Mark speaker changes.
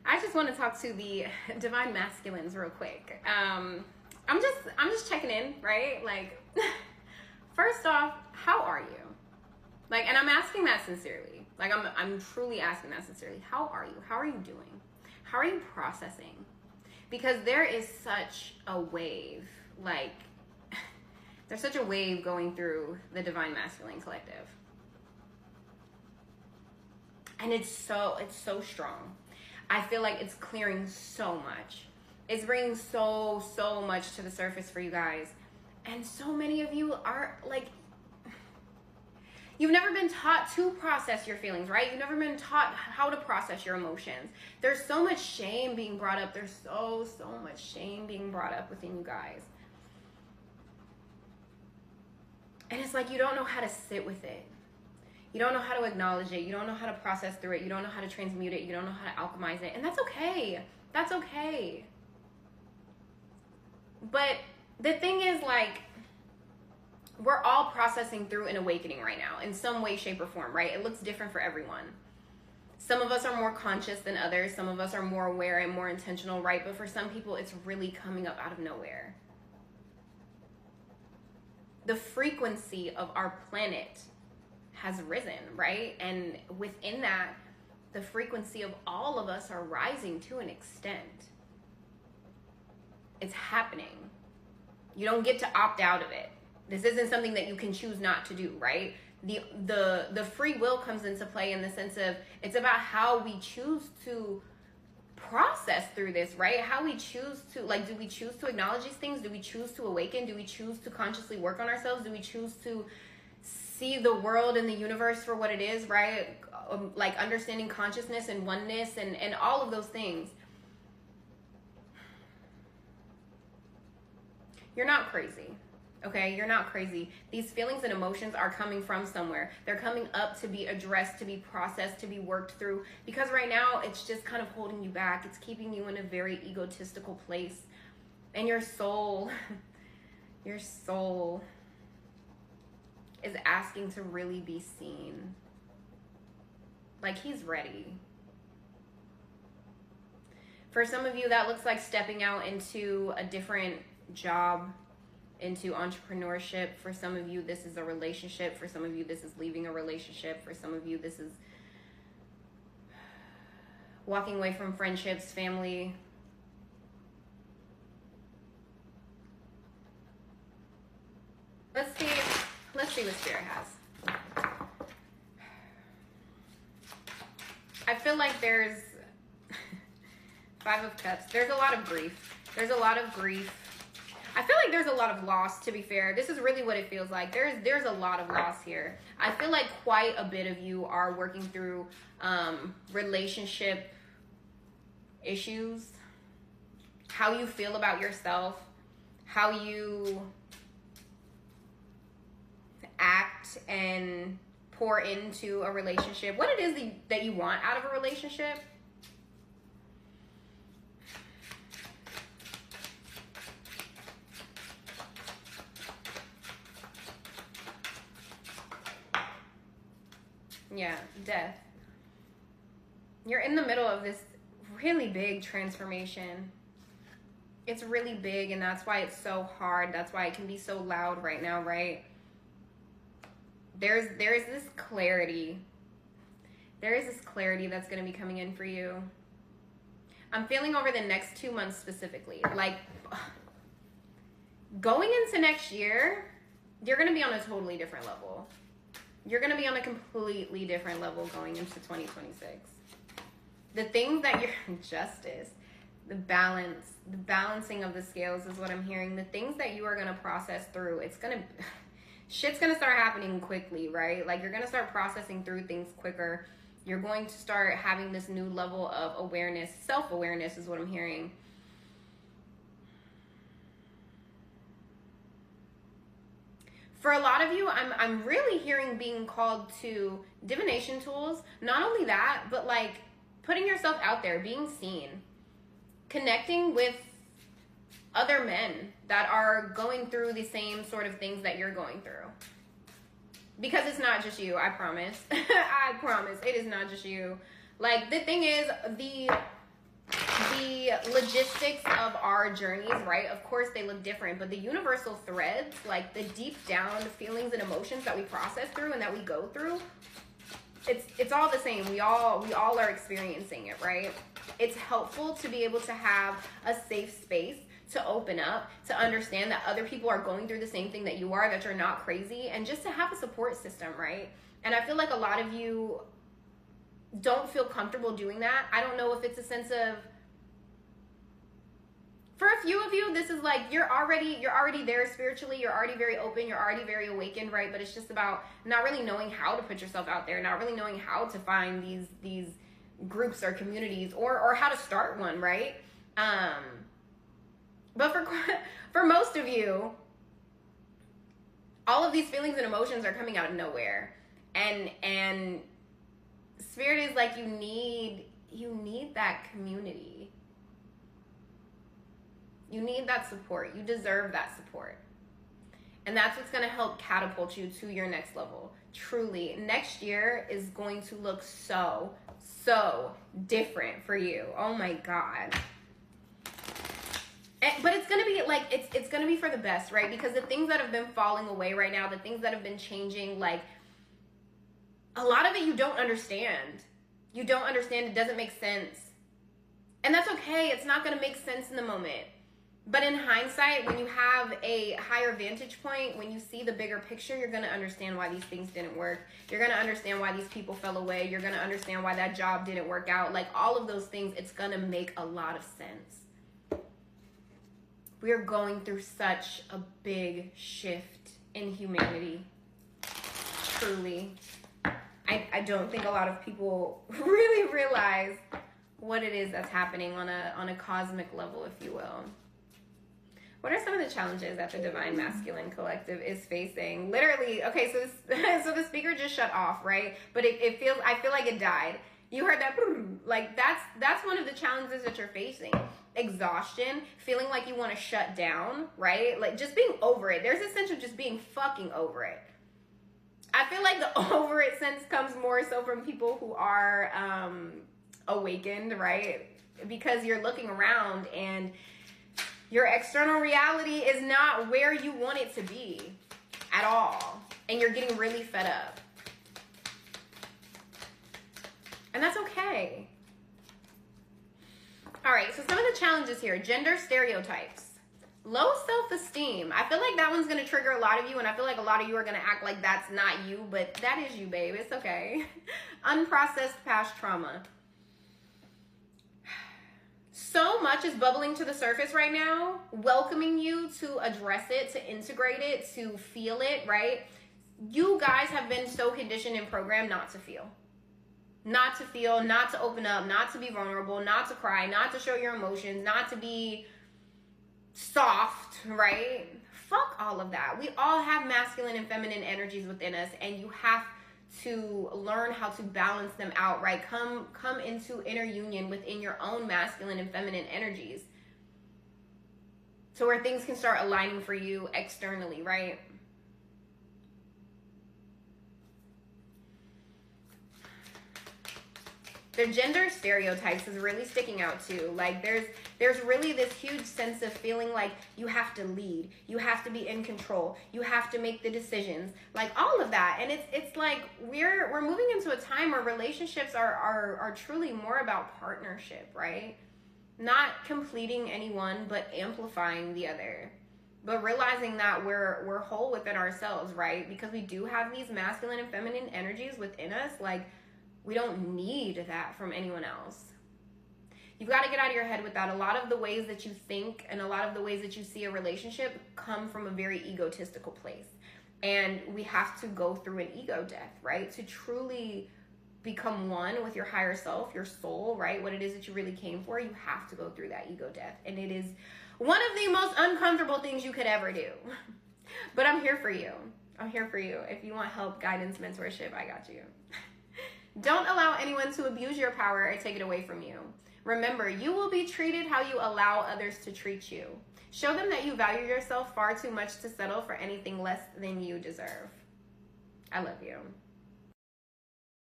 Speaker 1: I just want to talk to the divine masculines real quick. I'm just checking in, right? Like, first off, how are you? Like, and I'm asking that sincerely. Like, I'm truly asking that sincerely. How are you? How are you doing? How are you processing? Because there is such a wave, like, there's such a wave going through the Divine Masculine Collective. And it's so strong. I feel like it's clearing so much. It's bringing so much to the surface for you guys. And so many of you are like, you've never been taught to process your feelings, right? You've never been taught how to process your emotions. There's so much shame being brought up. There's so much shame being brought up within you guys. And it's like you don't know how to sit with it. You don't know how to acknowledge it. You don't know how to process through it. You don't know how to transmute it. You don't know how to alchemize it. And that's okay. That's okay. But the thing is, like, we're all processing through an awakening right now in some way, shape, or form, right? It looks different for everyone. Some of us are more conscious than others. Some of us are more aware and more intentional, right? But for some people, it's really coming up out of nowhere. The frequency of our planet has risen, right? And within that, the frequency of all of us are rising to an extent. It's happening. You don't get to opt out of it. This isn't something that you can choose not to do, right? The free will comes into play in the sense of it's about how we choose to process through this, right? How we choose to, like, do we choose to acknowledge these things? Do we choose to awaken? Do we choose to consciously work on ourselves? Do we choose to see the world and the universe for what it is, right? Like understanding consciousness and oneness and all of those things. You're not crazy, okay? You're not crazy. These feelings and emotions are coming from somewhere. They're coming up to be addressed, to be processed, to be worked through. Because right now, it's just kind of holding you back. It's keeping you in a very egotistical place. And your soul is asking to really be seen. Like, he's ready. For some of you, that looks like stepping out into a different job, into entrepreneurship. For some of you, this is a relationship. For some of you, this is leaving a relationship. For some of you, this is walking away from friendships, family. Let's see what Spirit has. I feel like there's 5 of Cups. There's a lot of grief. There's a lot of grief. I feel like there's a lot of loss, to be fair. This is really what it feels like. There's a lot of loss here. I feel like quite a bit of you are working through relationship issues, how you feel about yourself, how you act and pour into a relationship, what it is that you want out of a relationship. Yeah, death. You're in the middle of this really big transformation. It's really big, and that's why it's so hard. That's why it can be so loud right now, right? There's this clarity. There is this clarity that's going to be coming in for you. I'm feeling over the next 2 months specifically. Like, going into next year, you're going to be on a totally different level. You're going to be on a completely different level going into 2026. The things that you're, justice, the balance, the balancing of the scales is what I'm hearing. The things that you are going to process through, shit's going to start happening quickly, right? Like, you're going to start processing through things quicker. You're going to start having this new level of awareness. Self-awareness is what I'm hearing. For a lot of you, I'm really hearing being called to divination tools. Not only that, but like putting yourself out there, being seen, connecting with other men that are going through the same sort of things that you're going through. Because it's not just you, I promise. I promise, it is not just you. Like, the thing is, the logistics of our journeys, right, of course they look different, but the universal threads, like the deep down feelings and emotions that we process through and that we go through, it's all the same. We all are experiencing it, right? It's helpful to be able to have a safe space to open up, to understand that other people are going through the same thing that you are, that you're not crazy, and just to have a support system, right? And I feel like a lot of you don't feel comfortable doing that. I don't know if it's a sense of, for a few of you, this is like you're already there spiritually, you're already very open, you're already very awakened, right? But it's just about not really knowing how to put yourself out there, not really knowing how to find these groups or communities, or how to start one, right? But for most of you, all of these feelings and emotions are coming out of nowhere, and Spirit is like, you need that community. You need that support. You deserve that support. And that's what's going to help catapult you to your next level. Truly, next year is going to look so different for you. Oh my God. But it's going to be like, it's going to be for the best, right? Because the things that have been falling away right now, the things that have been changing, like, a lot of it you don't understand. You don't understand. It doesn't make sense. And that's okay. It's not going to make sense in the moment. But in hindsight, when you have a higher vantage point, when you see the bigger picture, you're going to understand why these things didn't work. You're going to understand why these people fell away. You're going to understand why that job didn't work out. Like, all of those things, it's going to make a lot of sense. We are going through such a big shift in humanity. Truly. I don't think a lot of people really realize what it is that's happening on a cosmic level, if you will. What are some of the challenges that the Divine Masculine Collective is facing? Literally, okay, so the speaker just shut off, right? But I feel like it died. You heard that, like that's one of the challenges that you're facing. Exhaustion, feeling like you want to shut down, right? Like just being over it. There's a sense of just being fucking over it. I feel like the over it sense comes more so from people who are awakened, right? Because you're looking around and your external reality is not where you want it to be at all. And you're getting really fed up. And that's okay. All right, so some of the challenges here. Gender stereotypes. Low self-esteem. I feel like that one's going to trigger a lot of you, and I feel like a lot of you are going to act like that's not you, but that is you, babe. It's okay. Unprocessed past trauma. So much is bubbling to the surface right now, welcoming you to address it, to integrate it, to feel it, right? You guys have been so conditioned and programmed not to feel. Not to feel, not to open up, not to be vulnerable, not to cry, not to show your emotions, not to be soft, right? Fuck all of that. We all have masculine and feminine energies within us, and you have to learn how to balance them out, right? Come into inner union within your own masculine and feminine energies, so where things can start aligning for you externally, right? The gender stereotypes is really sticking out too. Like there's really this huge sense of feeling like you have to lead, you have to be in control, you have to make the decisions, like all of that. And it's like we're moving into a time where relationships are truly more about partnership, right? Not completing anyone, but amplifying the other. But realizing that we're whole within ourselves, right? Because we do have these masculine and feminine energies within us. Like, we don't need that from anyone else. You've got to get out of your head with that. A lot of the ways that you think and a lot of the ways that you see a relationship come from a very egotistical place. And we have to go through an ego death, right? To truly become one with your higher self, your soul, right? What it is that you really came for, you have to go through that ego death. And it is one of the most uncomfortable things you could ever do. But I'm here for you. I'm here for you. If you want help, guidance, mentorship, I got you. Don't allow anyone to abuse your power or take it away from you. Remember, you will be treated how you allow others to treat you. Show them that you value yourself far too much to settle for anything less than you deserve. I love you.